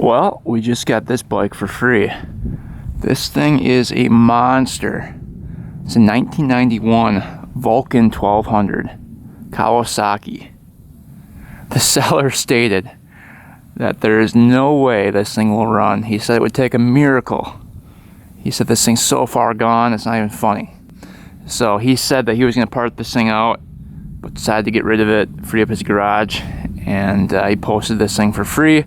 Well, we just got this bike for free. This thing is a monster. It's a 1991 Vulcan 1200 Kawasaki. The seller stated that there is no way this thing will run. He said it would take a miracle. He said this thing's so far gone, it's not even funny. So he said that he was going to part this thing out, but decided to get rid of it, free up his garage, and he posted this thing for free.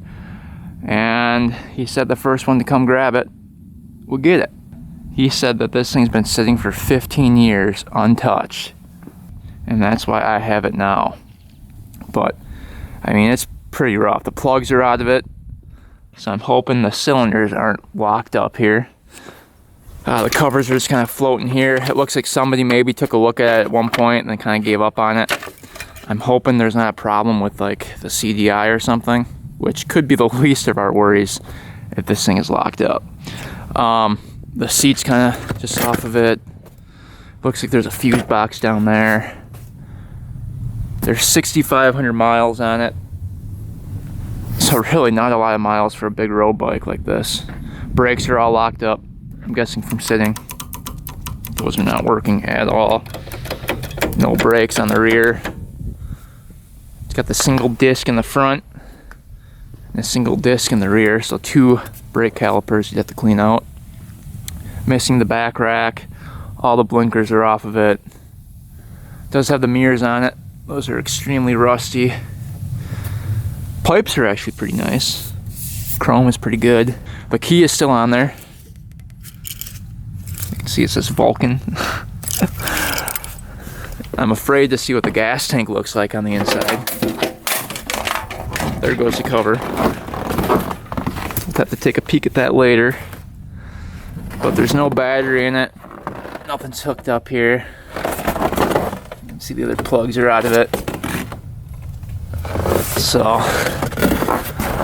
And he said the first one to come grab it will get it. He said that this thing's been sitting for 15 years untouched, and that's why I have it now. But I mean, it's pretty rough. The plugs are out of it, so I'm hoping the cylinders aren't locked up here. The covers are just kind of floating here. It looks like somebody maybe took a look at it at one point and then kind of gave up on it. I'm hoping there's not a problem with like the CDI or something, which could be the least of our worries if this thing is locked up. The seat's kind of just off of it. Looks like there's a fuse box down there. There's 6,500 miles on it. So really not a lot of miles for a big road bike like this. Brakes are all locked up, I'm guessing from sitting. Those are not working at all. No brakes on the rear. It's got the single disc in the front and a single disc in the rear, so 2 brake calipers you have to clean out. Missing the back rack. All the blinkers are off of it. Does have the mirrors on it. Those are extremely rusty. Pipes are actually pretty nice. Chrome is pretty good. The key is still on there. You can see it says Vulcan. I'm afraid to see what the gas tank looks like on the inside. There goes the cover. We'll have to take a peek at that later. But there's no battery in it. Nothing's hooked up here. You can see the other plugs are out of it. So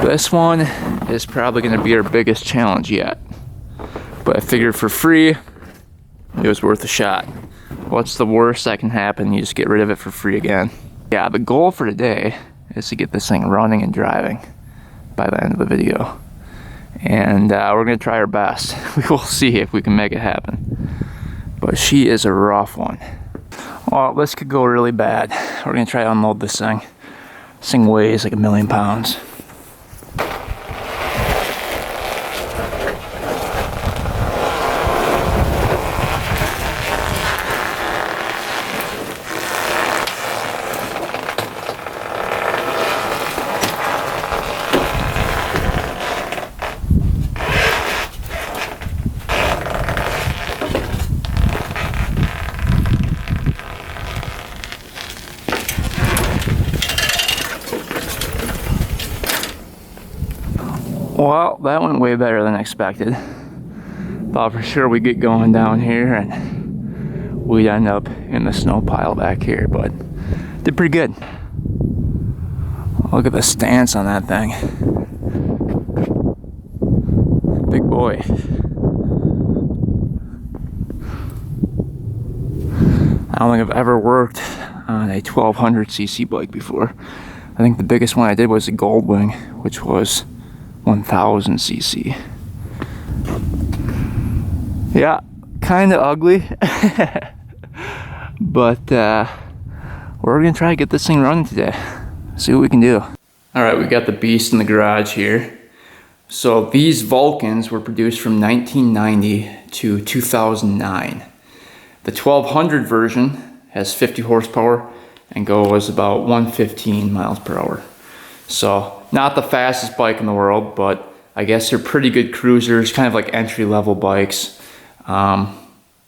this one is probably going to be our biggest challenge yet. But I figured for free, it was worth a shot. What's the worst that can happen? You just get rid of it for free again. Yeah, the goal for today is to get this thing running and driving by the end of the video. And we're going to try our best. We will see if we can make it happen. But she is a rough one. Well, this could go really bad. We're going to try to unload this thing. This thing weighs like 1,000,000 pounds. Well, that went way better than expected. Thought for sure we'd get going down here and we'd end up in the snow pile back here, but did pretty good. Look at the stance on that thing. Big boy. I don't think I've ever worked on a 1200cc bike before. I think the biggest one I did was a Goldwing, which was 1000cc. Yeah, kind of ugly. But we're gonna try to get this thing running today. See what we can do. Alright, we got the beast in the garage here. So these Vulcans were produced from 1990 to 2009. The 1200 version has 50 horsepower and goes about 115 miles per hour. So not the fastest bike in the world, but I guess they're pretty good cruisers, kind of like entry-level bikes. They're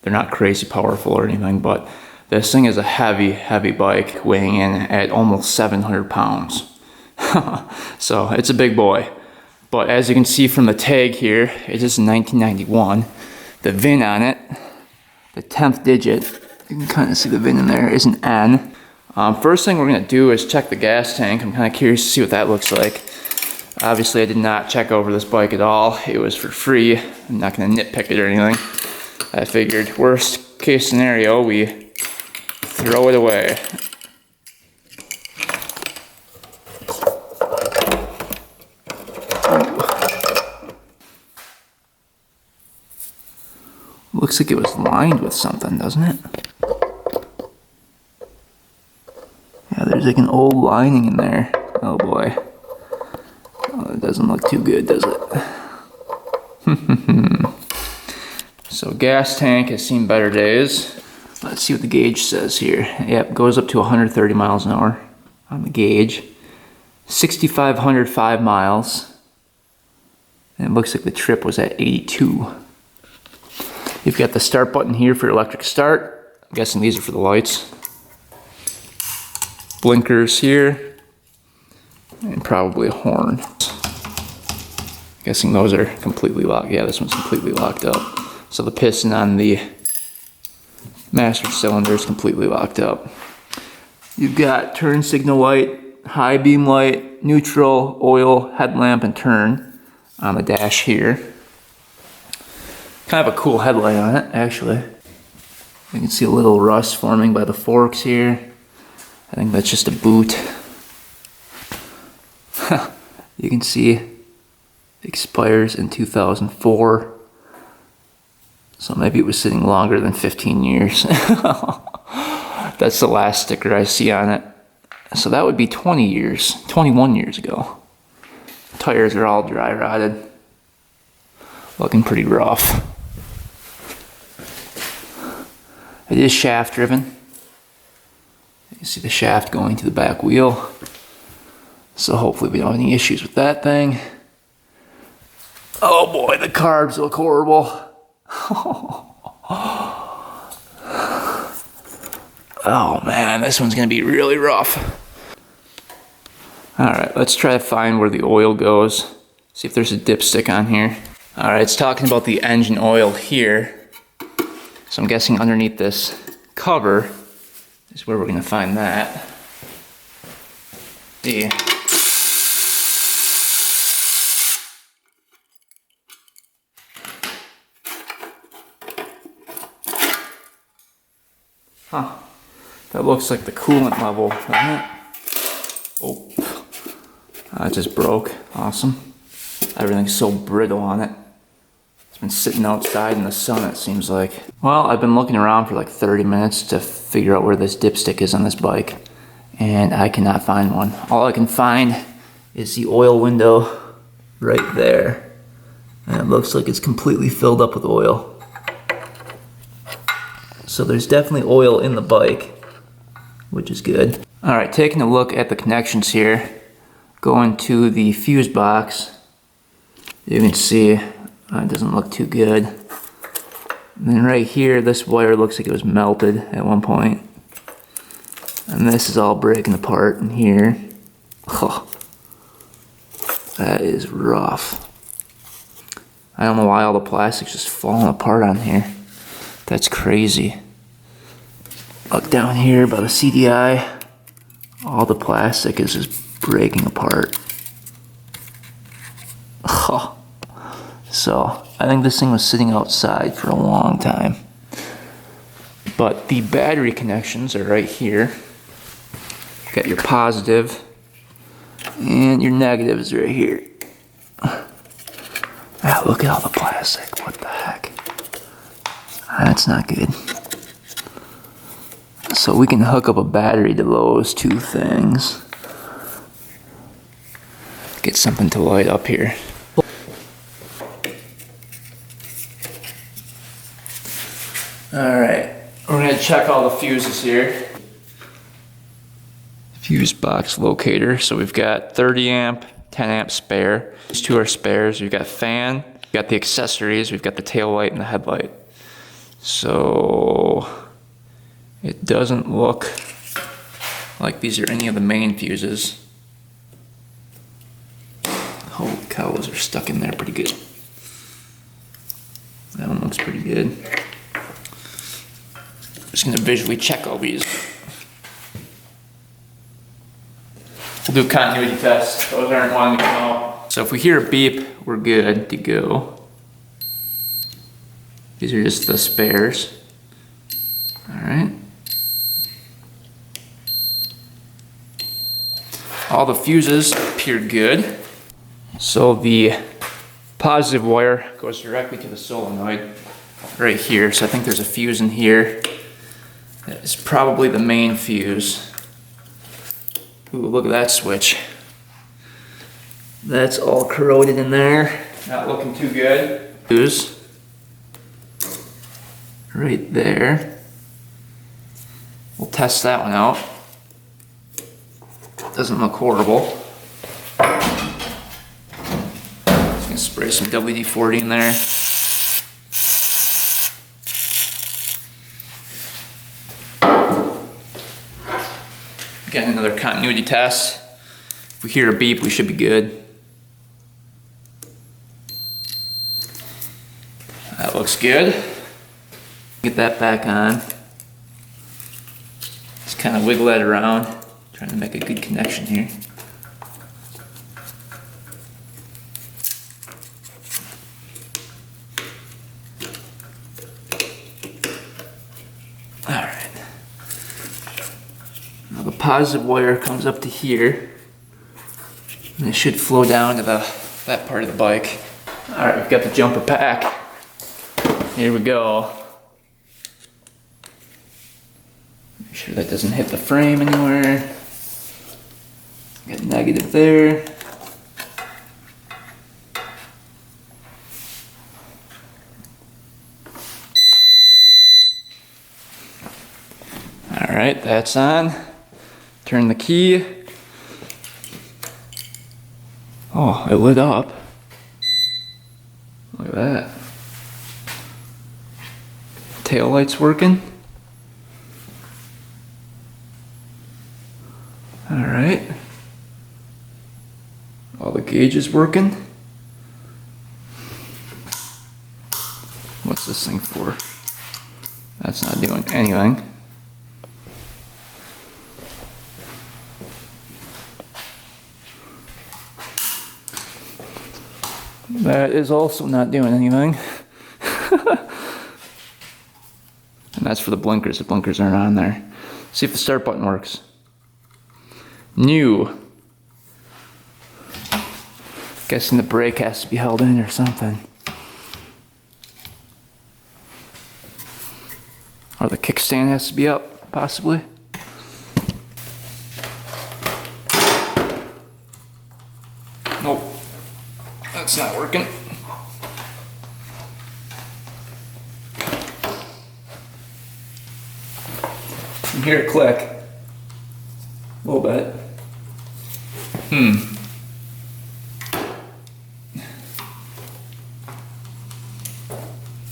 not crazy powerful or anything, but this thing is a heavy, heavy bike weighing in at almost 700 pounds. So it's a big boy. But as you can see from the tag here, it is 1991. The VIN on it, the 10th digit, you can kind of see the VIN in there, is an N. First thing we're going to do is check the gas tank. I'm kind of curious to see what that looks like. Obviously I did not check over this bike at all. It was for free. I'm not going to nitpick it or anything. I figured worst case scenario, we throw it away. looks like it was lined with something, doesn't it? Yeah, there's like an old lining in there. Oh boy. Oh, it doesn't look too good, does it? So gas tank has seen better days. Let's see what the gauge says here. Yep, goes up to 130 miles an hour on the gauge. 6,505 miles. And it looks like the trip was at 82. You've got the start button here for electric start. I'm guessing these are for the lights. Blinkers here. And probably a horn. Guessing those are completely locked. Yeah, this one's completely locked up. So the piston on the master cylinder is completely locked up. You've got turn signal light, high beam light, neutral, oil, headlamp, and turn on the dash here. Kind of a cool headlight on it, actually. You can see a little rust forming by the forks here. I think that's just a boot. You can see it expires in 2004. So maybe it was sitting longer than 15 years. That's the last sticker I see on it. So that would be 20 years, 21 years ago. Tires are all dry rotted. Looking pretty rough. It is shaft driven. You see the shaft going to the back wheel. So hopefully we don't have any issues with that thing. Oh boy, the carbs look horrible. Oh man, this one's gonna be really rough. Alright, let's try to find where the oil goes. See if there's a dipstick on here. Alright, it's talking about the engine oil here. So I'm guessing underneath this cover is where we're gonna find that. See. Huh. That looks like the coolant level, doesn't it? Oh. It just broke. Awesome. Everything's so brittle on it. It's been sitting outside in the sun, it seems like. Well, I've been looking around for like 30 minutes to figure out where this dipstick is on this bike. And I cannot find one. All I can find is the oil window right there. And it looks like it's completely filled up with oil. So there's definitely oil in the bike, which is good. All right, taking a look at the connections here. Going to the fuse box. You can see it doesn't look too good. And then right here, this wire looks like it was melted at one point. And this is all breaking apart in here. Oh, that is rough. I don't know why all the plastic's just falling apart on here. That's crazy. Look down here by the CDI. All the plastic is just breaking apart. Oh. So I think this thing was sitting outside for a long time. But the battery connections are right here. You got your positive and your negative is right here. Ah, look at all the plastic. What the heck? That's not good. So we can hook up a battery to those two things. Get something to light up here. Alright, we're going to check all the fuses here. Fuse box locator. So we've got 30 amp, 10 amp spare. These two are spares. We've got fan, we've got the accessories, we've got the tail light and the headlight. So it doesn't look like these are any of the main fuses. Holy cow, those are stuck in there pretty good. That one looks pretty good. Just gonna visually check all these. We'll do a continuity test. Those aren't wanting to come out. So if we hear a beep, we're good to go. These are just the spares. Alright. All the fuses appear good. So the positive wire goes directly to the solenoid. right here. So I think there's a fuse in here. It's probably the main fuse. Ooh, look at that switch. That's all corroded in there. Not looking too good. Fuse. Right there. We'll test that one out. Doesn't look horrible. Just gonna spray some WD-40 in there. Again, another continuity test. If we hear a beep, we should be good. That looks good. Get that back on. Just kind of wiggle that around, trying to make a good connection here. Alright. Now the positive wire comes up to here, and it should flow down to that part of the bike. Alright, we've got the jumper pack. Here we go. Make sure that doesn't hit the frame anywhere. Got negative there. Alright, that's on. Turn the key. Oh, it lit up. Look at that. Tail light's working. Alright. All the gauges working. What's this thing for? That's not doing anything. That is also not doing anything. And that's for the blinkers. The blinkers aren't on there. See if the start button works. New. Guessing the brake has to be held in or something. Or the kickstand has to be up, possibly. Nope. That's not working. You hear it click. A little bit.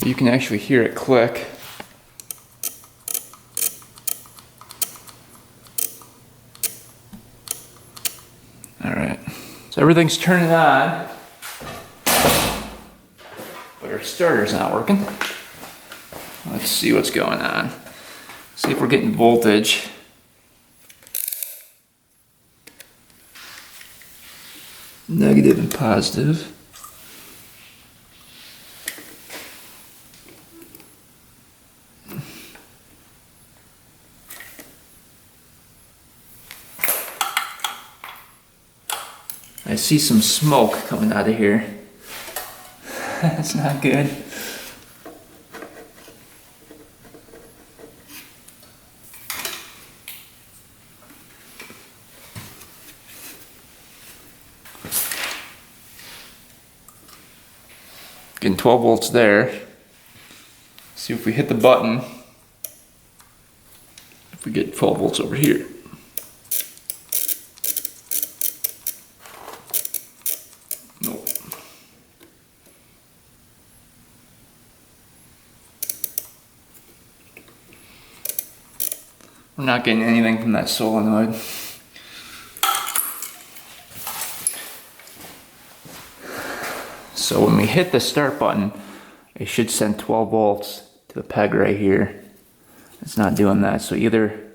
You can actually hear it click. Alright. So everything's turning on. But our starter's not working. Let's see what's going on. See if we're getting voltage. Negative and positive. I see some smoke coming out of here. That's not good. Getting 12 volts there. See if we hit the button. If we get 12 volts over here. Nope. We're not getting anything from that solenoid. So when we hit the start button, it should send 12 volts to the peg right here. It's not doing that. So either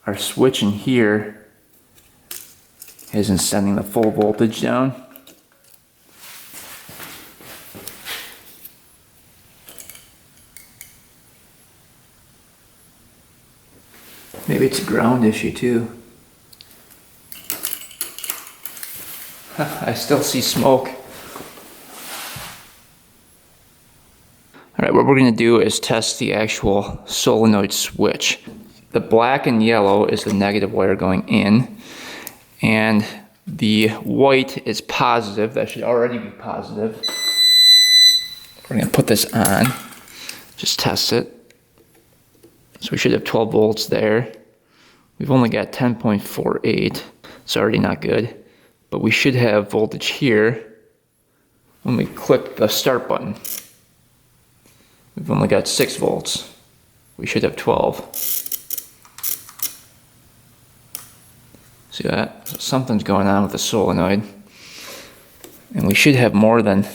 our switch in here isn't sending the full voltage down. Maybe it's a ground issue too. I still see smoke. Alright, what we're going to do is test the actual solenoid switch. The black and yellow is the negative wire going in, and the white is positive. That should already be positive. We're going to put this on, just test it. So we should have 12 volts there. We've only got 10.48. It's already not good. But we should have voltage here when we click the start button. We've only got 6 volts. We should have 12. See that? So something's going on with the solenoid. And we should have more than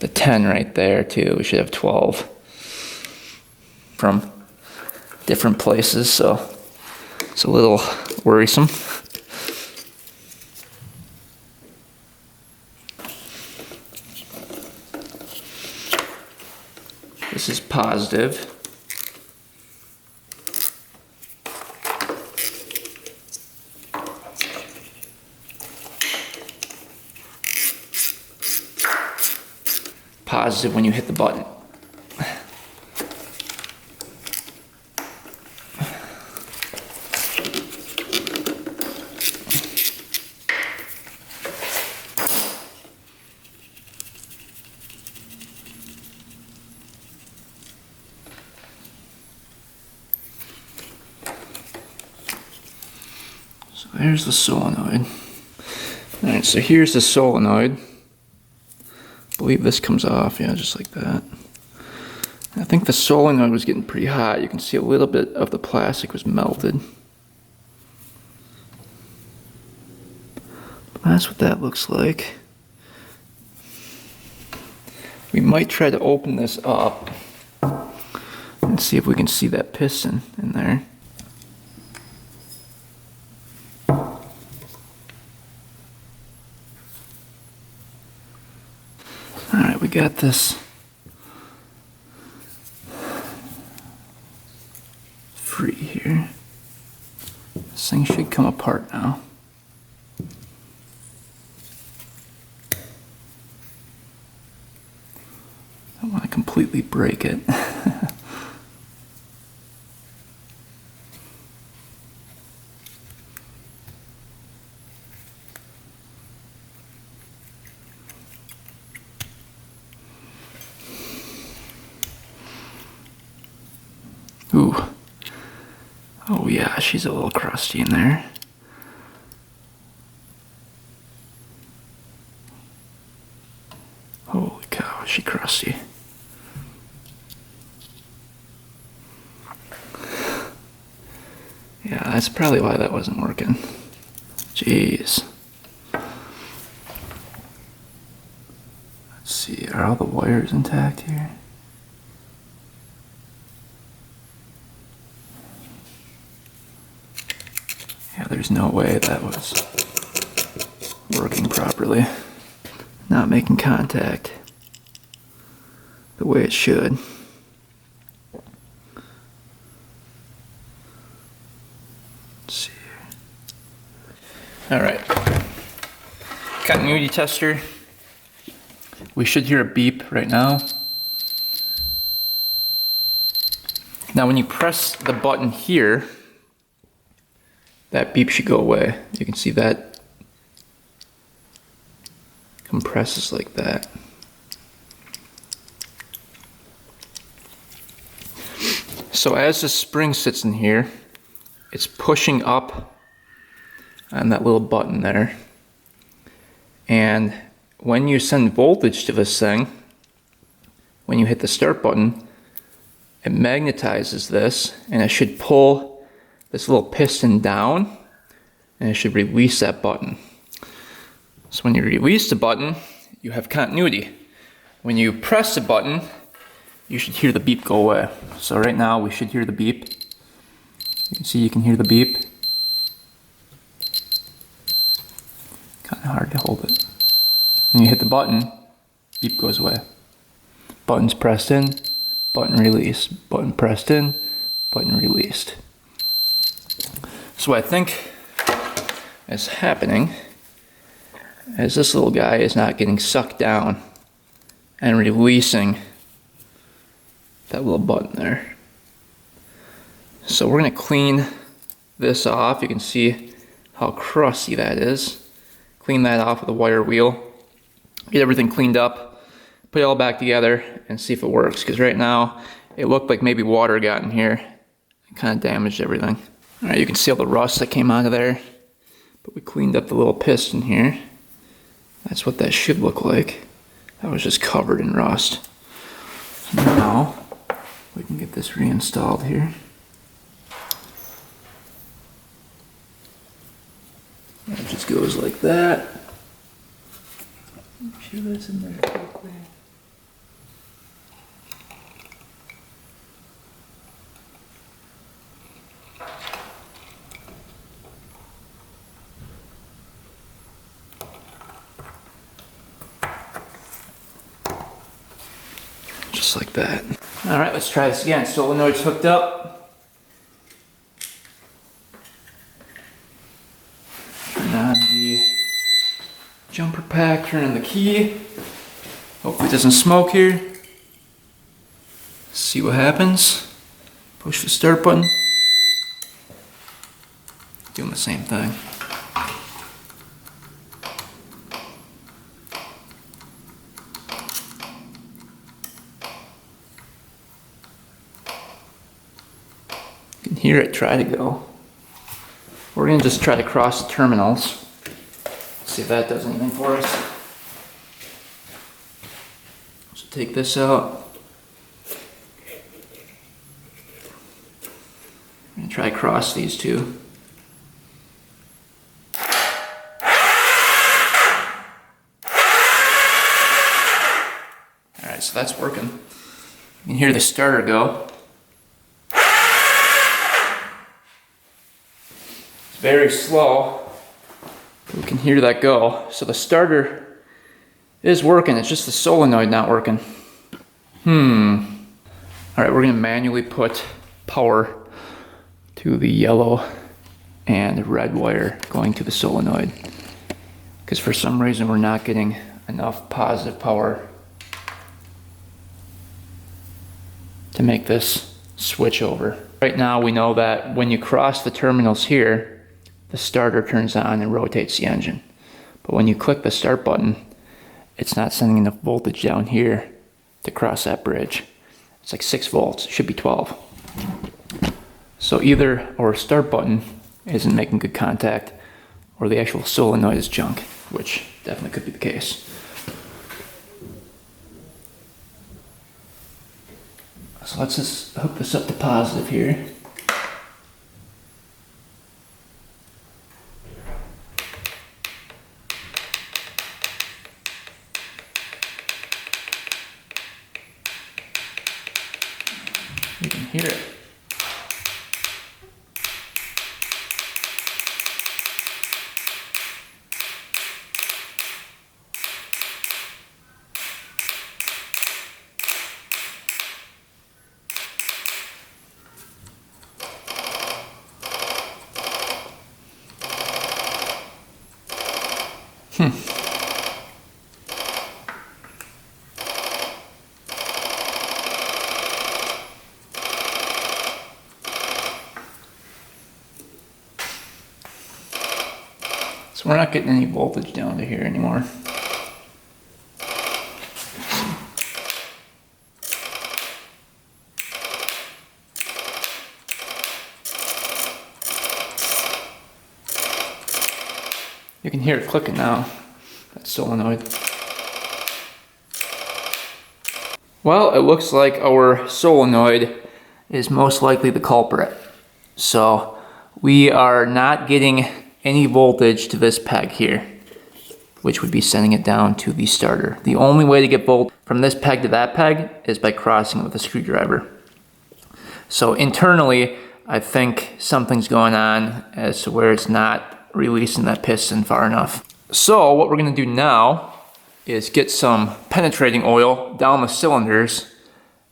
the 10 right there too. We should have 12 from different places, so it's a little worrisome. This is positive. Positive when you hit the button. So there's the solenoid. Alright, so here's the solenoid. I believe this comes off, yeah, just like that. I think the solenoid was getting pretty hot. You can see a little bit of the plastic was melted. But that's what that looks like. We might try to open this up and see if we can see that piston in there. Alright, we got this free here. This thing should come apart now. I don't want to completely break it. Ooh. Oh yeah, she's a little crusty in there. Holy cow, is she crusty. Yeah, that's probably why that wasn't working. Jeez. Let's see, are all the wires intact here? Yeah, there's no way that was working properly. Not making contact the way it should. Let's see here. Alright. Continuity tester. We should hear a beep right now. Now when you press the button here, that beep should go away. You can see that compresses like that. So as the spring sits in here, it's pushing up on that little button there. And when you send voltage to this thing, when you hit the start button, it magnetizes this and it should pull this little piston down and it should release that button. So when you release the button, you have continuity. When you press the button, you should hear the beep go away. So right now we should hear the beep. You can see you can hear the beep. Kind of hard to hold it. When you hit the button, beep goes away. Button's pressed in, button released. Button pressed in, button released. So what I think is happening is this little guy is not getting sucked down and releasing that little button there. So we're gonna clean this off. You can see how crusty that is. Clean that off with a wire wheel. Get everything cleaned up, put it all back together, and see if it works. Because right now, it looked like maybe water got in here and kind of damaged everything. All right, you can see all the rust that came out of there. But we cleaned up the little piston here. That's what that should look like. That was just covered in rust. Now, we can get this reinstalled here. It just goes like that. Make sure that's in there quickly. Just like that. All right, let's try this again. Solenoid's hooked up. Turn on the jumper pack, turn on the key. Hopefully it doesn't smoke here. See what happens. Push the start button. Doing the same thing. You can hear it try to go. We're gonna just try to cross the terminals. See if that does anything for us. So take this out. I'm gonna try to cross these two. Alright, so that's working. You can hear the starter go. It's very slow. We can hear that go. So the starter is working, it's just the solenoid not working. Alright, we're gonna manually put power to the yellow and red wire going to the solenoid. Because for some reason we're not getting enough positive power to make this switch over. Right now we know that when you cross the terminals here, the starter turns on and rotates the engine. But when you click the start button, it's not sending enough voltage down here to cross that bridge. It's like 6 volts, it should be 12. So either our start button isn't making good contact, or the actual solenoid is junk, which definitely could be the case. So let's just hook this up to positive here. You can hear it. So we're not getting any voltage down to here anymore. You can hear it clicking now, that solenoid. Well, it looks like our solenoid is most likely the culprit. So we are not getting any voltage to this peg here, which would be sending it down to the starter. The only way to get voltage from this peg to that peg is by crossing it with a screwdriver. So internally, I think something's going on as to where it's not releasing that piston far enough. So what we're gonna do now is get some penetrating oil down the cylinders,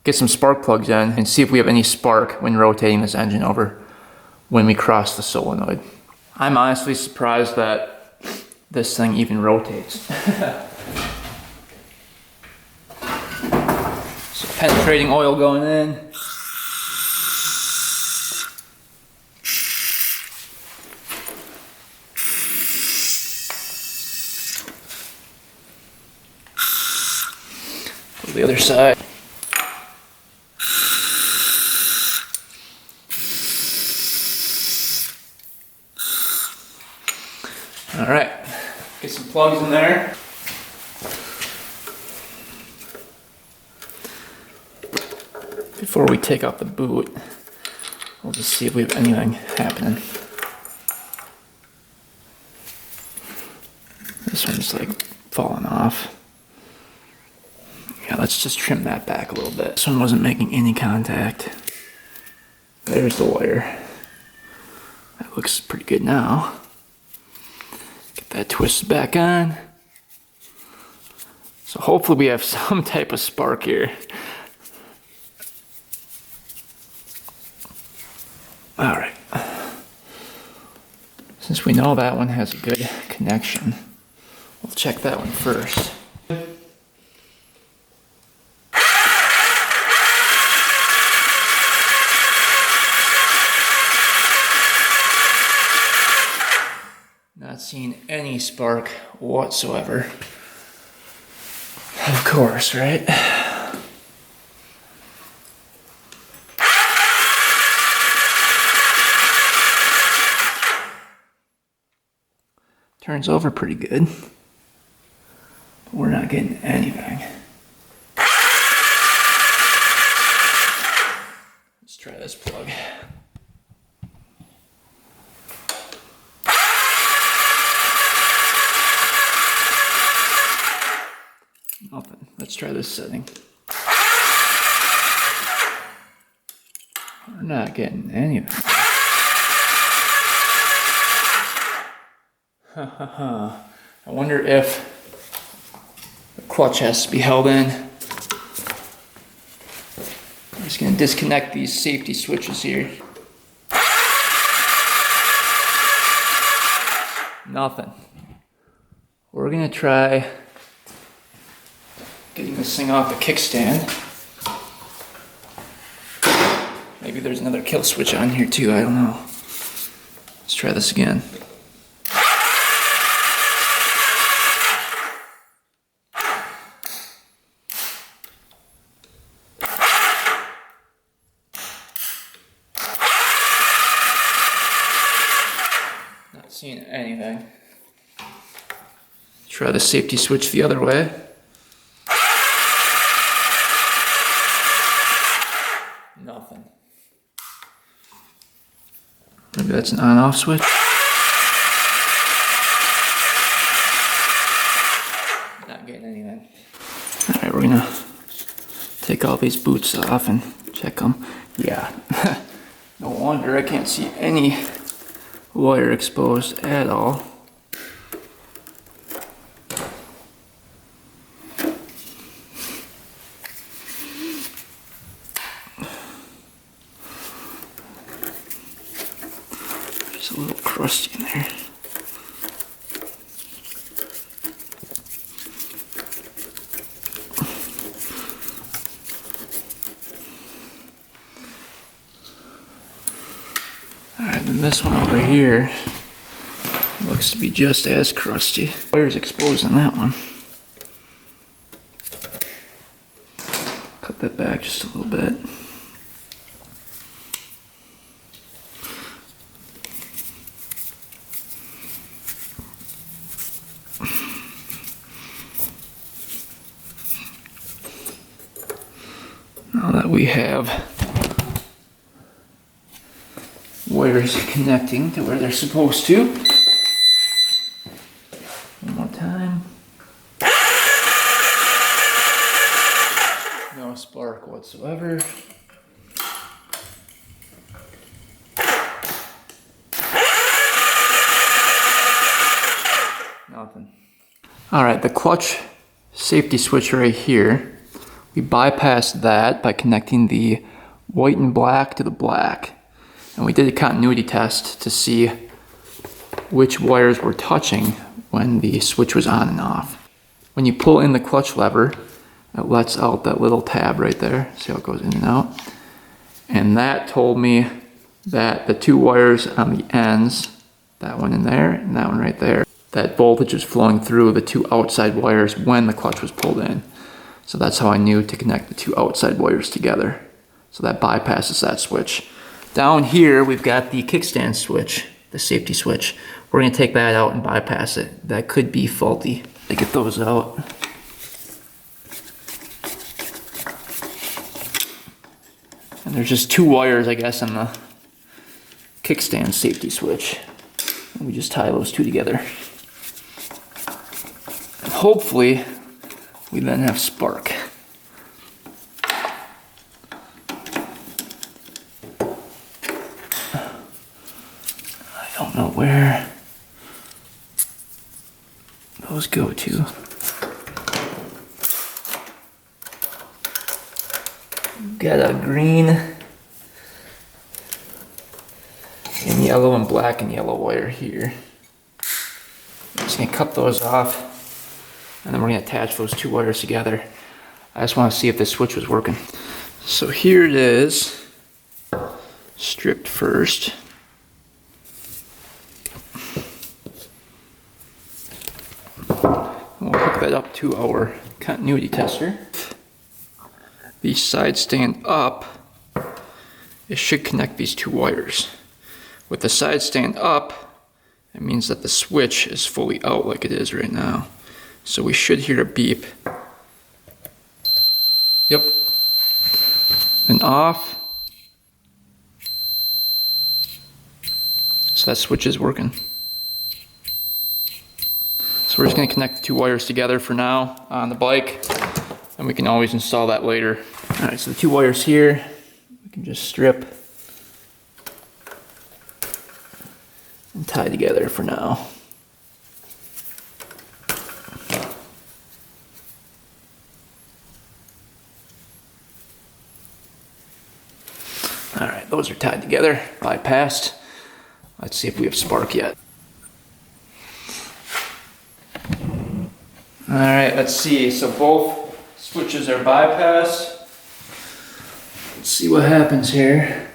get some spark plugs in, and see if we have any spark when rotating this engine over when we cross the solenoid. I'm honestly surprised that this thing even rotates. penetrating oil going in. The other side. All right, get some plugs in there. Before we take out the boot, we'll just see if we have anything happening. This one's like falling off. Yeah, let's just trim that back a little bit. This one wasn't making any contact. There's the wire. That looks pretty good now. Get that twisted back on. So hopefully we have some type of spark here. All right. Since we know that one has a good connection, we'll check that one first. Not seeing any spark whatsoever. Of course, right? Turns over pretty good, but we're not getting anything. Let's try this plug. Nothing. Let's try this setting. We're not getting anything. I wonder if the clutch has to be held in. I'm just going to disconnect these safety switches here. Nothing. We're going to try getting this thing off the kickstand. Maybe there's another kill switch on here too, I don't know. Let's try this again. Not seeing anything. Try the safety switch the other way. Nothing. Maybe that's an on-off switch. Not getting anything. Alright, we're gonna take all these boots off and check them. Yeah, no wonder I can't see any wire exposed at all. There's a little crusty in there. Alright, then this one over here looks to be just as crusty. Wire's exposed on that one. Cut that back just a little bit. Now that we have wires connecting to where they're supposed to. One more time. No spark whatsoever. Nothing. Alright, the clutch safety switch right here. We bypassed that by connecting the white and black to the black. And we did a continuity test to see which wires were touching when the switch was on and off. When you pull in the clutch lever, that lets out that little tab right there. See how it goes in and out? And that told me that the two wires on the ends, that one in there and that one right there, that voltage is flowing through the two outside wires when the clutch was pulled in. So that's how I knew to connect the two outside wires together. So that bypasses that switch. Down here, we've got the kickstand switch, the safety switch. We're gonna take that out and bypass it. That could be faulty. To get those out. And there's just two wires, I guess, on the kickstand safety switch. And we just tie those two together. And hopefully, we then have spark. I don't know where those go to. Got a green and yellow and black and yellow wire here. I'm just gonna cut those off and then we're gonna attach those two wires together. I just wanna see if this switch was working. So here it is, stripped first. We'll hook that up to our continuity tester. These sides stand up, it should connect these two wires. With the sides stand up, it means that the switch is fully out like it is right now. So we should hear a beep. Yep. And off. So that switch is working. So we're just going to connect the two wires together for now on the bike, and we can always install that later. Alright, so the two wires here, we can just strip and tie together for now. Alright, those are tied together, bypassed. Let's see if we have spark yet. Alright, let's see. So both switches are bypassed. Let's see what happens here.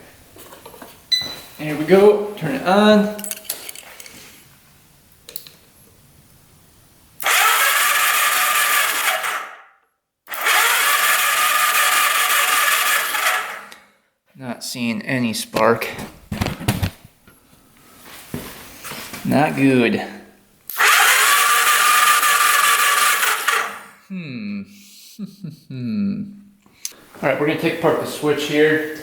Here we go. Turn it on. Not seeing any spark. Not good. Alright, we're going to take apart the switch here.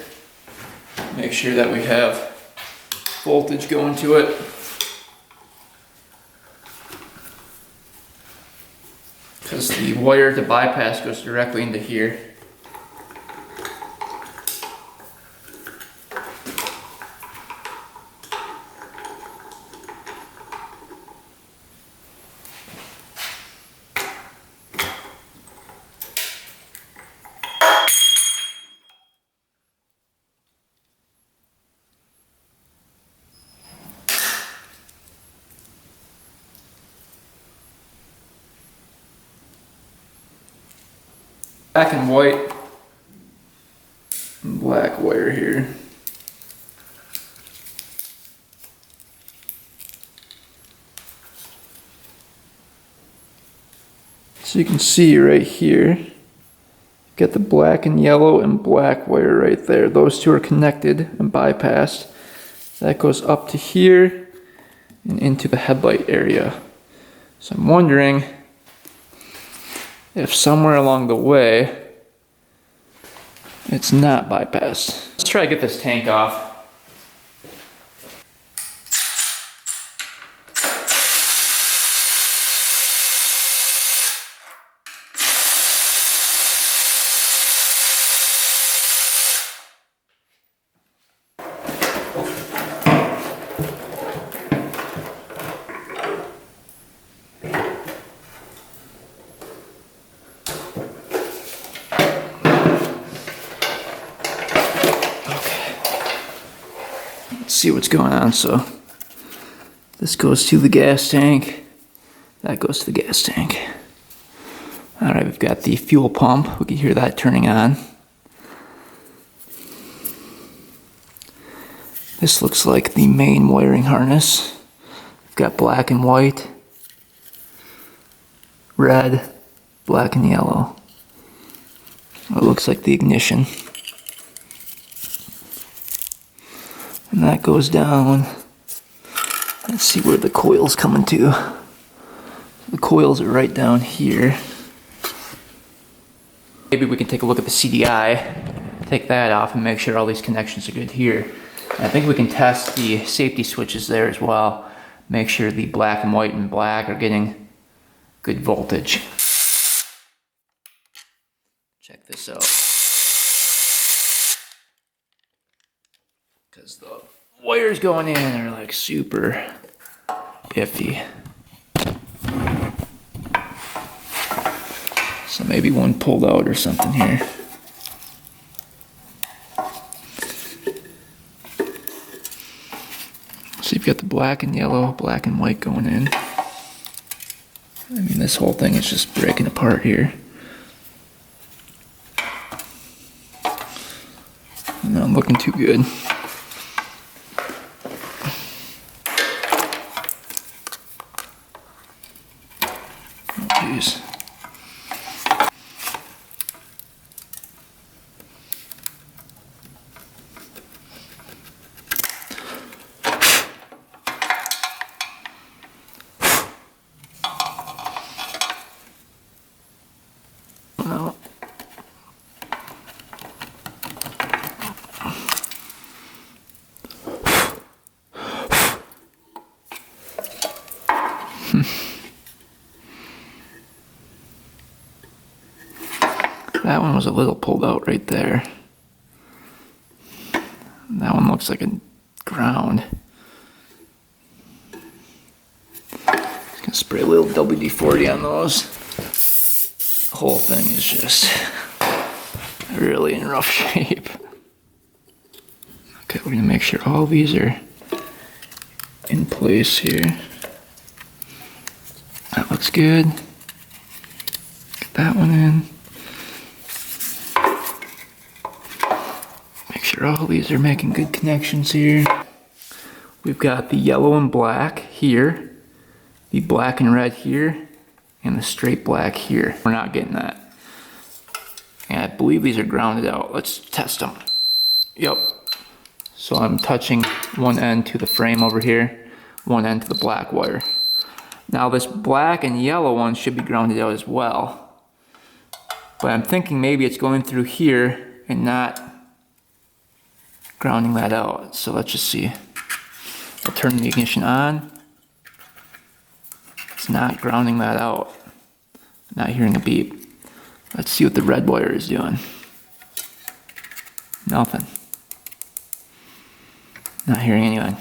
Make sure that we have voltage going to it. Because the wire to bypass goes directly into here. Black and white and black wire here. So you can see right here, get the black and yellow and black wire right there. Those two are connected and bypassed. That goes up to here and into the headlight area. So I'm wondering if somewhere along the way it's not bypassed. Let's try to get this tank off. See what's going on. So this goes to the gas tank, that goes to the gas tank. All right, we've got the fuel pump. We can hear that turning on. This looks like the main wiring harness. We've got black and white, red, black and yellow. It looks like the ignition. And that goes down. Let's see where the coil's coming to. The coils are right down here. Maybe we can take a look at the CDI, take that off and make sure all these connections are good here. I think we can test the safety switches there as well. Make sure the black and white and black are getting good voltage. Check this out. Because the wires going in are like super iffy. So maybe one pulled out or something here. So you've got the black and yellow, black and white going in. I mean, this whole thing is just breaking apart here. Not looking too good. Oh, geez. No. That one was a little pulled out right there. That one looks like a ground. Just gonna spray a little WD-40 on those. The whole thing is just really in rough shape. Okay, we're gonna make sure all these are in place here. That looks good. Get that one in. Make sure all these are making good connections here. We've got the yellow and black here, the black and red here, and the straight black here. We're not getting that. And I believe these are grounded out. Let's test them. Yep. So I'm touching one end to the frame over here, one end to the black wire. Now this black and yellow one should be grounded out as well. But I'm thinking maybe it's going through here and not grounding that out. So let's just see. I'll turn the ignition on. It's not grounding that out. Not hearing a beep. Let's see what the red wire is doing. Nothing. Not hearing anything.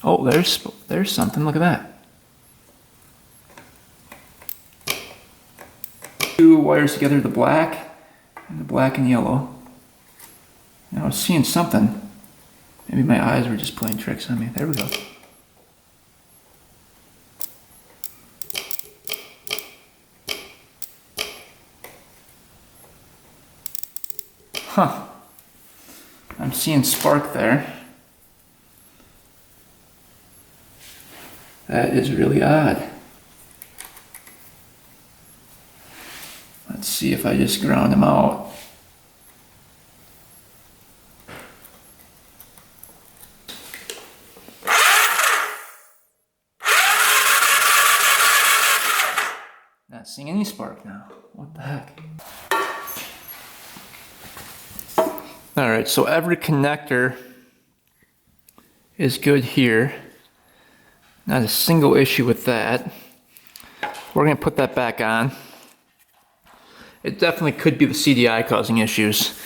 Oh, there's something. Look at that. Two wires together, the black and yellow. Now I was seeing something. Maybe my eyes were just playing tricks on me. There we go. Huh. I'm seeing spark there. That is really odd. Let's see if I just ground them out. Not seeing any spark now. What the heck? Alright, so every connector is good here. Not a single issue with that. We're going to put that back on. It definitely could be the CDI causing issues.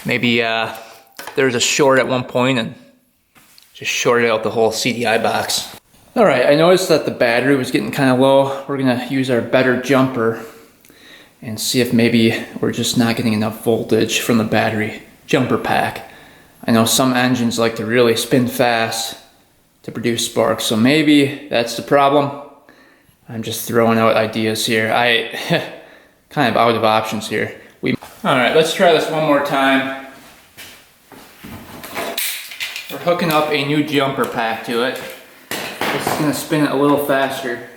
Maybe there's a short at one point and just shorted out the whole CDI box. Alright, I noticed that the battery was getting kind of low. We're going to use our better jumper and see if maybe we're just not getting enough voltage from the battery jumper pack. I know some engines like to really spin fast to produce sparks, so maybe that's the problem. I'm just throwing out ideas here. I kind of out of options here. All right, let's try this one more time. We're hooking up a new jumper pack to it. This is gonna spin it a little faster.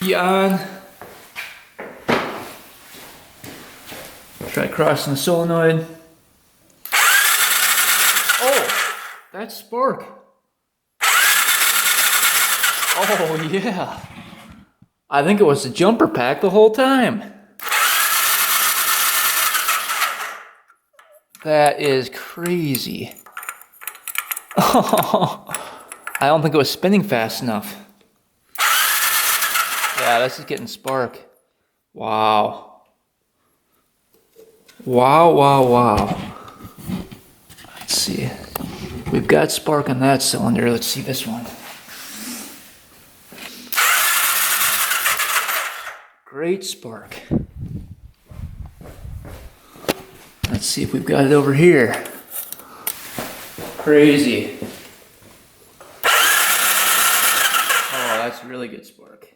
Be on. Try crossing the solenoid. Oh, that's spark. Oh yeah. I think it was the jumper pack the whole time. That is crazy. Oh, I don't think it was spinning fast enough. Yeah, this is getting spark. Wow. Wow, wow, wow. Let's see. We've got spark on that cylinder. Let's see this one. Great spark. Let's see if we've got it over here. Crazy. Oh, that's really good spark.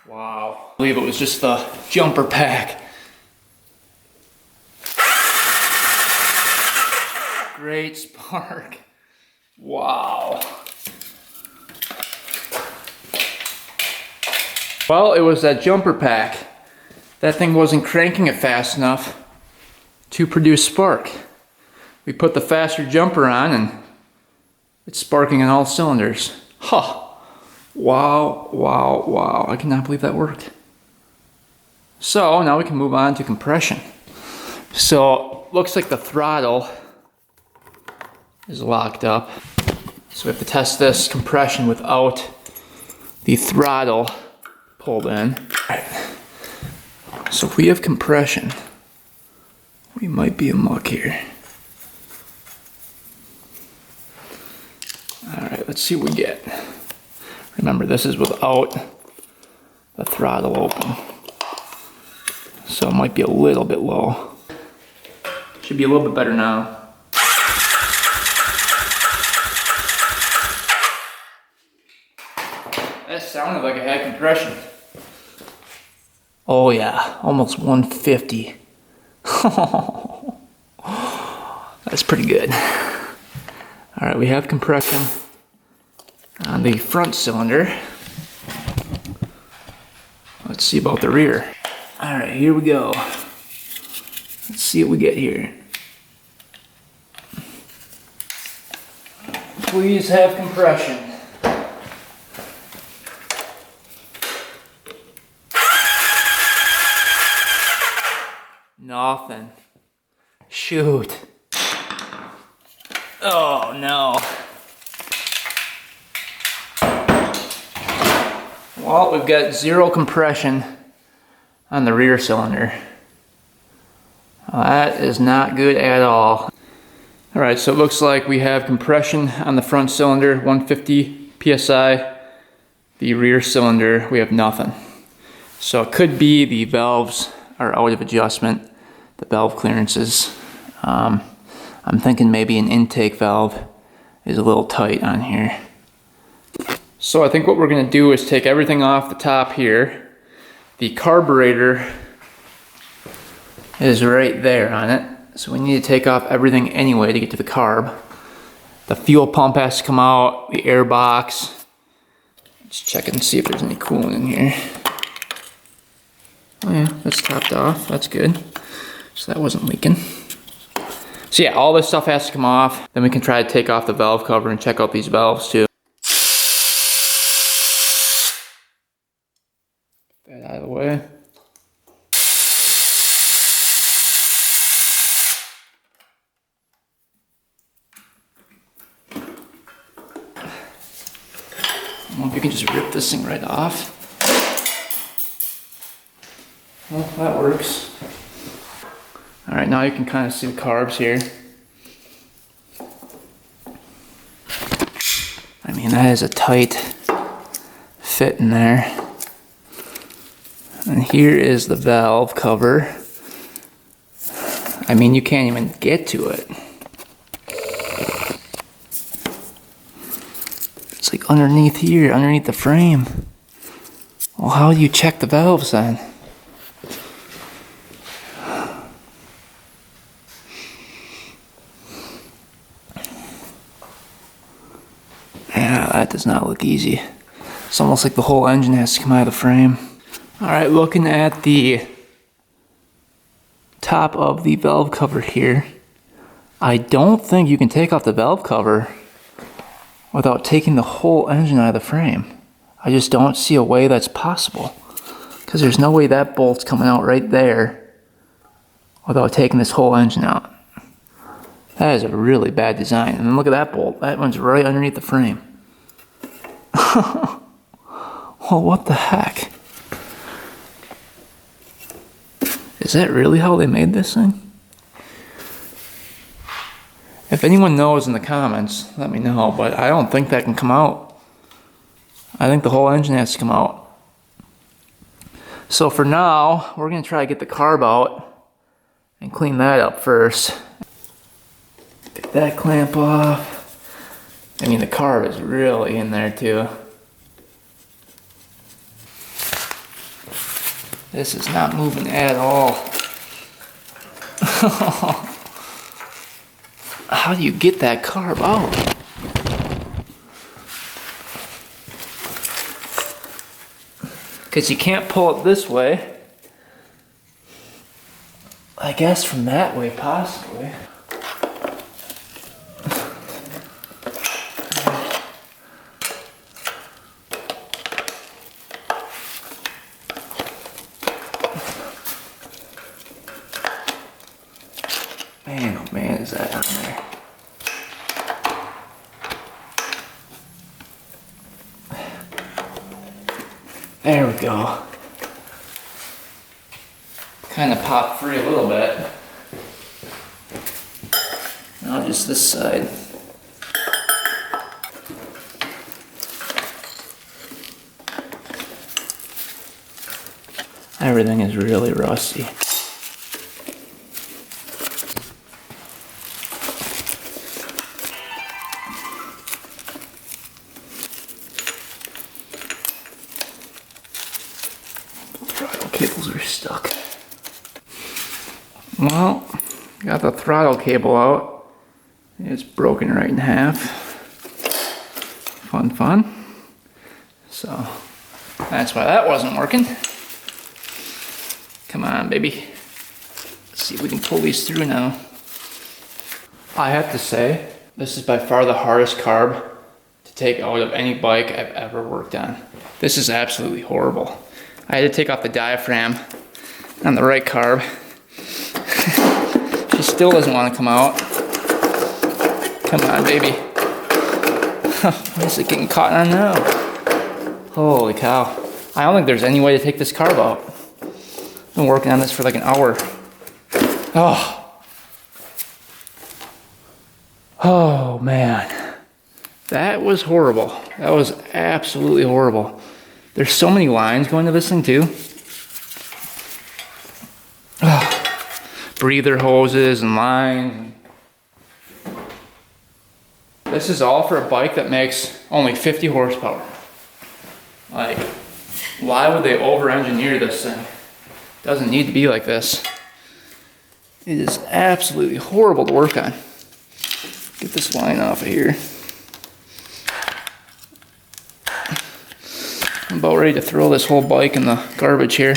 Wow. I believe it was just the jumper pack. Great spark. Wow. Well, it was that jumper pack. That thing wasn't cranking it fast enough to produce spark. We put the faster jumper on and it's sparking on all cylinders. Huh. Wow, wow, wow. I cannot believe that worked. So now we can move on to compression. So looks like the throttle is locked up. So we have to test this compression without the throttle pulled in. All right. So if we have compression, we might be a muck here. All right, let's see what we get. Remember, this is without the throttle open. So it might be a little bit low. Should be a little bit better now. That sounded like it had compression. Oh yeah, almost 150. That's pretty good. All right, we have compression on the front cylinder. Let's see about the rear. All right, here we go. Let's see what we get here. Please have compression. Nothing. Shoot. Oh no. Well, we've got zero compression on the rear cylinder. Well, that is not good at all. Alright, so it looks like we have compression on the front cylinder, 150 psi. The rear cylinder, we have nothing. So it could be the valves are out of adjustment, the valve clearances. I'm thinking maybe an intake valve is a little tight on here. So I think what we're going to do is take everything off the top here. The carburetor is right there on it. So we need to take off everything anyway to get to the carb. The fuel pump has to come out, the air box. Let's check and see if there's any coolant in here. Oh yeah, that's topped off, that's good. So that wasn't leaking. So yeah, all this stuff has to come off. Then we can try to take off the valve cover and check out these valves too. Get that out of the way. Well, if you can just rip this thing right off. Well, that works. All right, now you can kind of see the carbs here. I mean, that is a tight fit in there. And here is the valve cover. I mean, you can't even get to it. It's like underneath here, underneath the frame. Well, how do you check the valves then? Yeah, that does not look easy. It's almost like the whole engine has to come out of the frame. Alright, looking at the top of the valve cover here, I don't think you can take off the valve cover without taking the whole engine out of the frame. I just don't see a way that's possible, because there's no way that bolt's coming out right there without taking this whole engine out. That is a really bad design. And then look at that bolt. That one's right underneath the frame. Well, what the heck? Is that really how they made this thing? If anyone knows in the comments, let me know, but I don't think that can come out. I think the whole engine has to come out. So for now, we're going to try to get the carb out and clean that up first. Get that clamp off. I mean, the carb is really in there too. This is not moving at all. How do you get that carb out? Because you can't pull it this way. I guess from that way, possibly. Man, oh man, is that on there? There we go. Kind of popped free a little bit. Now just this side. Everything is really rusty. Cables are stuck. Well, got the throttle cable out. It's broken right in half. Fun, fun. So that's why that wasn't working. Come on, baby. Let's see if we can pull these through now. I have to say, this is by far the hardest carb to take out of any bike I've ever worked on. This is absolutely horrible. I had to take off the diaphragm on the right carb. She still doesn't want to come out. Come on, baby. Why is it getting caught on now? Holy cow. I don't think there's any way to take this carb out. I've been working on this for like an hour. Oh man. That was horrible. That was absolutely horrible. There's so many lines going to this thing too. Breather hoses and lines. This is all for a bike that makes only 50 horsepower. Like, why would they over-engineer this thing? It doesn't need to be like this. It is absolutely horrible to work on. Get this line off of here. I'm about ready to throw this whole bike in the garbage here.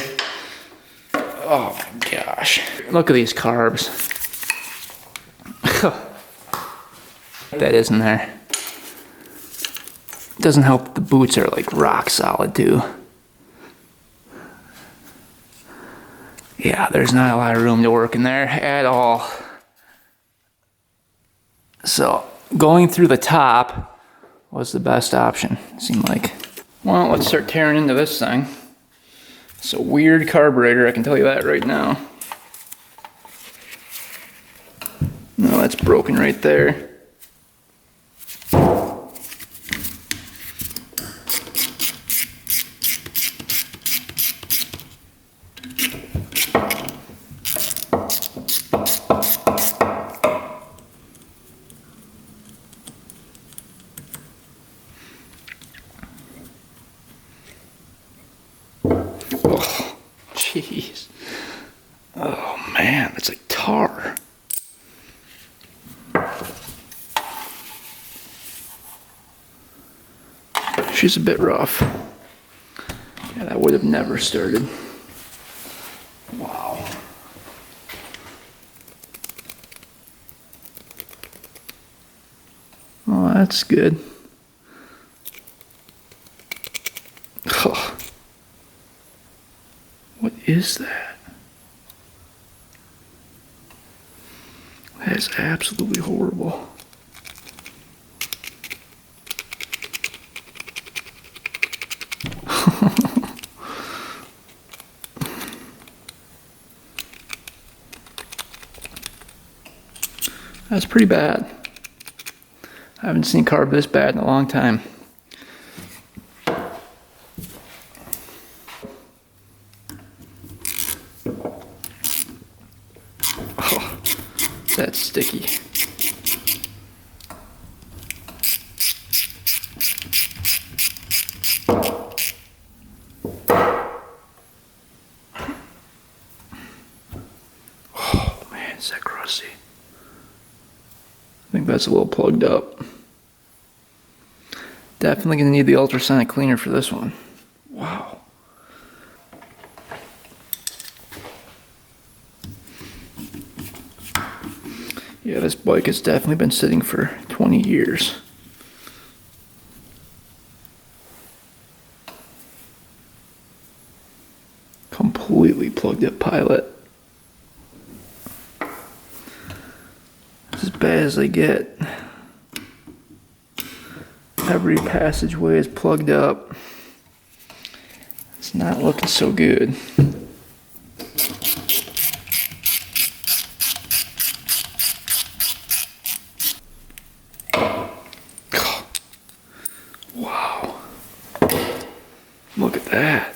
Oh my gosh. Look at these carbs. That isn't there. Doesn't help that the boots are like rock solid too. Yeah, there's not a lot of room to work in there at all. So going through the top was the best option, it seemed like. Well, let's start tearing into this thing. It's a weird carburetor, I can tell you that right now. No, that's broken right there. Jeez. Oh man, that's like tar. She's a bit rough. Yeah, that would have never started. Wow. Oh, that's good. Oh. What is that? That is absolutely horrible. That's pretty bad. I haven't seen carb this bad in a long time. Oh, that's sticky. Oh man, is that crusty? I think that's a little plugged up. Definitely gonna need the ultrasonic cleaner for this one. Wow. Yeah, this bike has definitely been sitting for 20 years. Completely plugged up pilot. It's as bad as they get. Every passageway is plugged up. It's not looking so good. Wow. Look at that.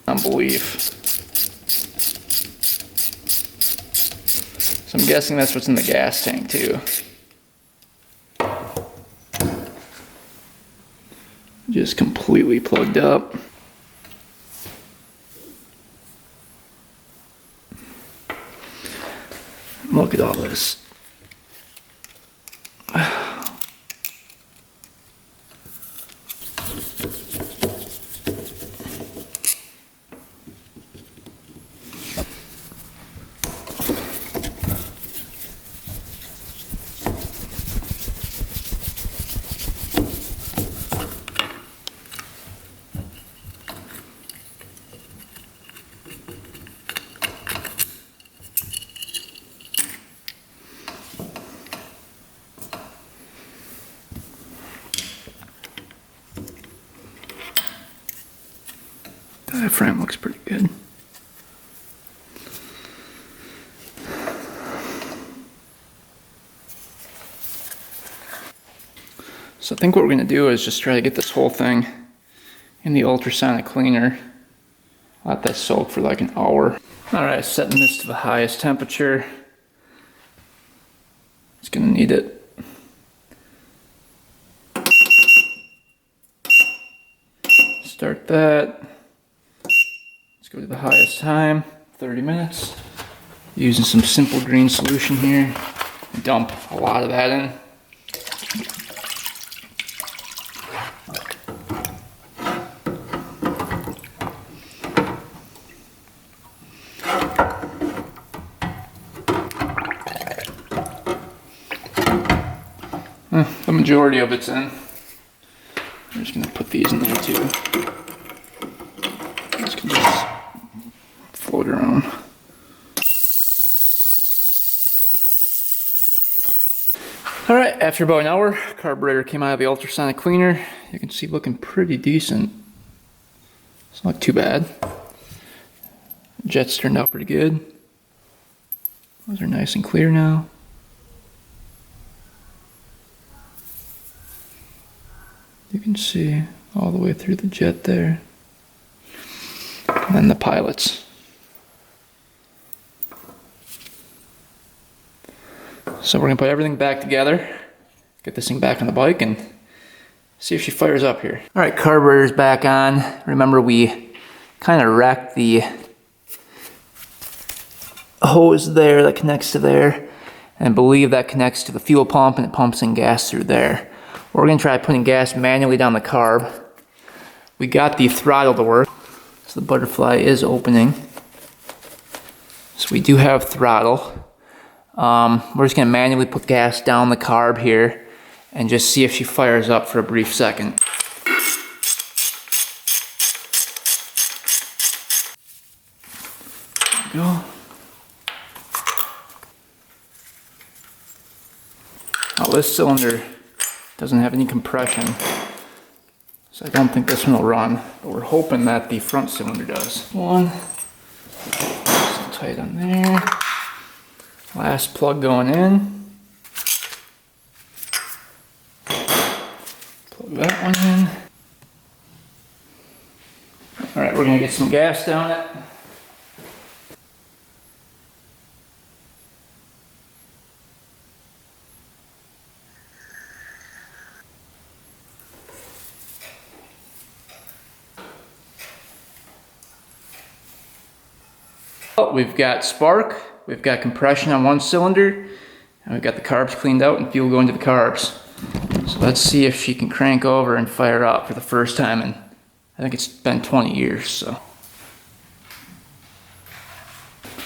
Unbelief. So I'm guessing that's what's in the gas tank too. Just completely plugged up. Look at all this. Diaphragm looks pretty good. So I think what we're going to do is just try to get this whole thing in the ultrasonic cleaner. Let that soak for like an hour. Alright, setting this to the highest temperature. It's going to need it. Start that. Let's go to the highest time, 30 minutes. Using some simple green solution here. Dump a lot of that in. The majority of it's in. I'm just going to put these in there too. This can just float around. Alright, after about an hour, carburetor came out of the ultrasonic cleaner. You can see looking pretty decent. It's not too bad. Jets turned out pretty good. Those are nice and clear now. You can see all the way through the jet there. And then the pilots. So we're gonna put everything back together, get this thing back on the bike, and see if she fires up here. All right, carburetor's back on. Remember, we kind of wrecked the hose there that connects to there, and I believe that connects to the fuel pump, and it pumps in gas through there. We're gonna try putting gas manually down the carb. We got the throttle to work, so the butterfly is opening. So we do have throttle. We're just gonna manually put gas down the carb here and just see if she fires up for a brief second. There we go. Oh, this cylinder doesn't have any compression, so I don't think this one will run, but we're hoping that the front cylinder does. One, still tight on there. Last plug going in. Plug that one in. All right, we're gonna get some gas down it. Oh, we've got spark, we've got compression on one cylinder, and we've got the carbs cleaned out and fuel going to the carbs. So let's see if she can crank over and fire up for the first time in, I think it's been 20 years, so.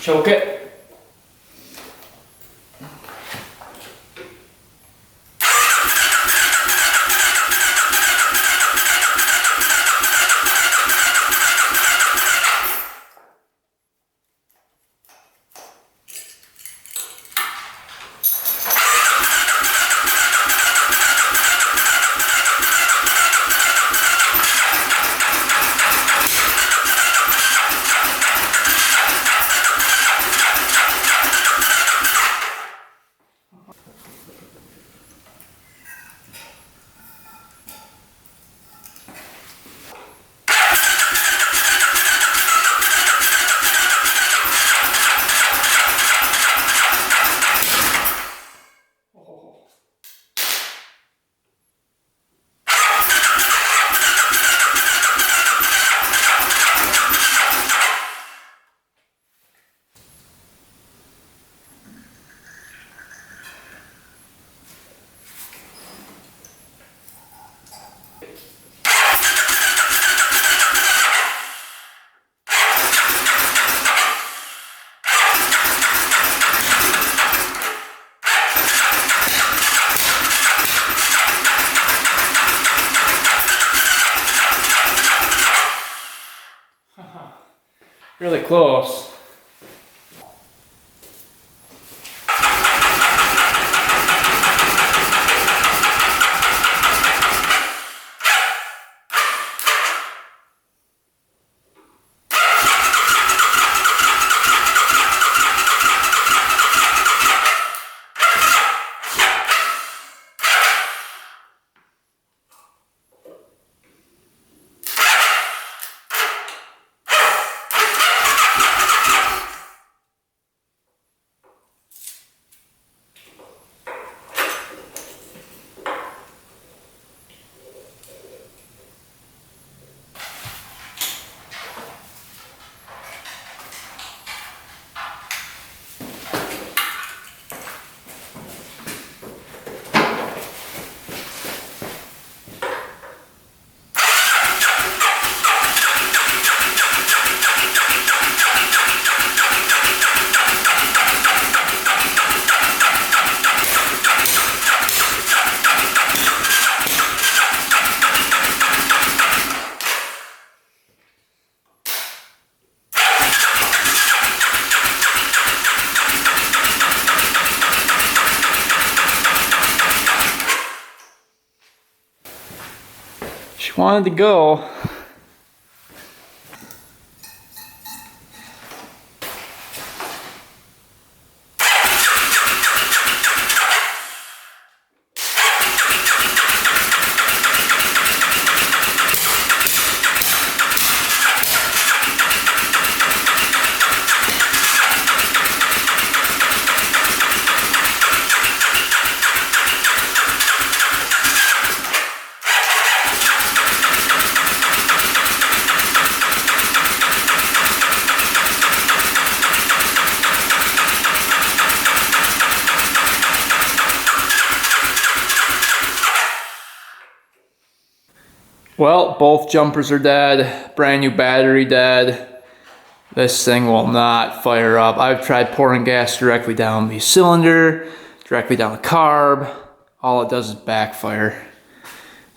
Choke it. Really close. She wanted to go. Well, both jumpers are dead, brand new battery dead. This thing will not fire up. I've tried pouring gas directly down the cylinder, directly down the carb. All it does is backfire.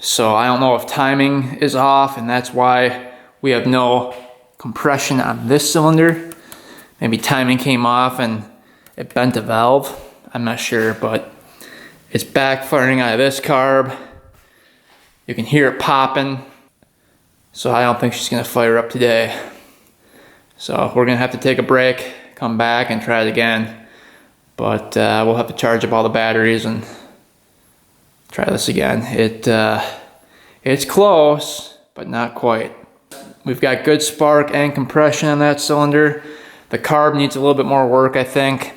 So I don't know if timing is off, and that's why we have no compression on this cylinder. Maybe timing came off and it bent a valve. I'm not sure, but it's backfiring out of this carb. You can hear it popping. So I don't think she's gonna fire up today. So we're gonna have to take a break, come back and try it again. But we'll have to charge up all the batteries and try this again. It's close, but not quite. We've got good spark and compression on that cylinder. The carb needs a little bit more work, I think.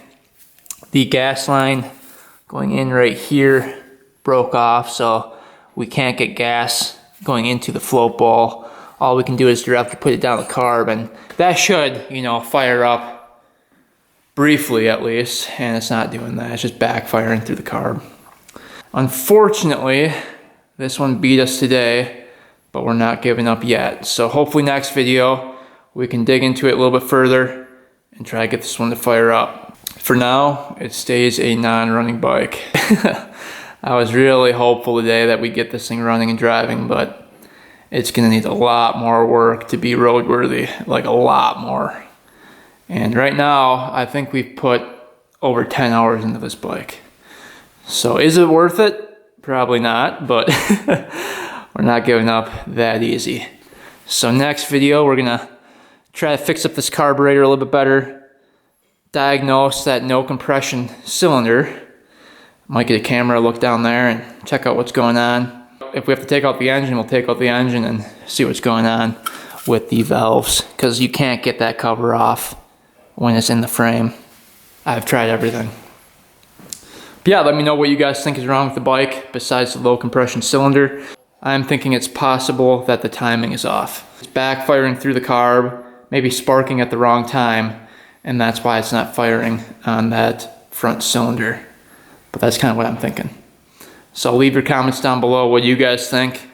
The gas line going in right here broke off, so we can't get gas going into the float ball. All we can do is directly put it down the carb, and that should, you know, fire up briefly at least, and it's not doing that. It's just backfiring through the carb. Unfortunately, this one beat us today, but we're not giving up yet. So hopefully next video, we can dig into it a little bit further and try to get this one to fire up. For now, it stays a non-running bike. I was really hopeful today that we'd get this thing running and driving, but it's gonna need a lot more work to be roadworthy, like a lot more. And right now, I think we've put over 10 hours into this bike. So is it worth it? Probably not, but we're not giving up that easy. So next video, we're gonna try to fix up this carburetor a little bit better, diagnose that no compression cylinder. Might get a camera, look down there and check out what's going on. If we have to take out the engine, we'll take out the engine and see what's going on with the valves, because you can't get that cover off when it's in the frame. I've tried everything. But yeah, let me know what you guys think is wrong with the bike besides the low compression cylinder. I'm thinking it's possible that the timing is off. It's backfiring through the carb, maybe sparking at the wrong time, and that's why it's not firing on that front cylinder. But that's kind of what I'm thinking. So leave your comments down below what you guys think,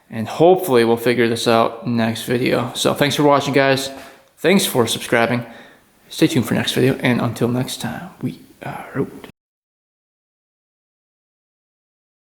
and hopefully we'll figure this out next video. So thanks for watching, guys. Thanks for subscribing. Stay tuned for next video, and until next time, we are out.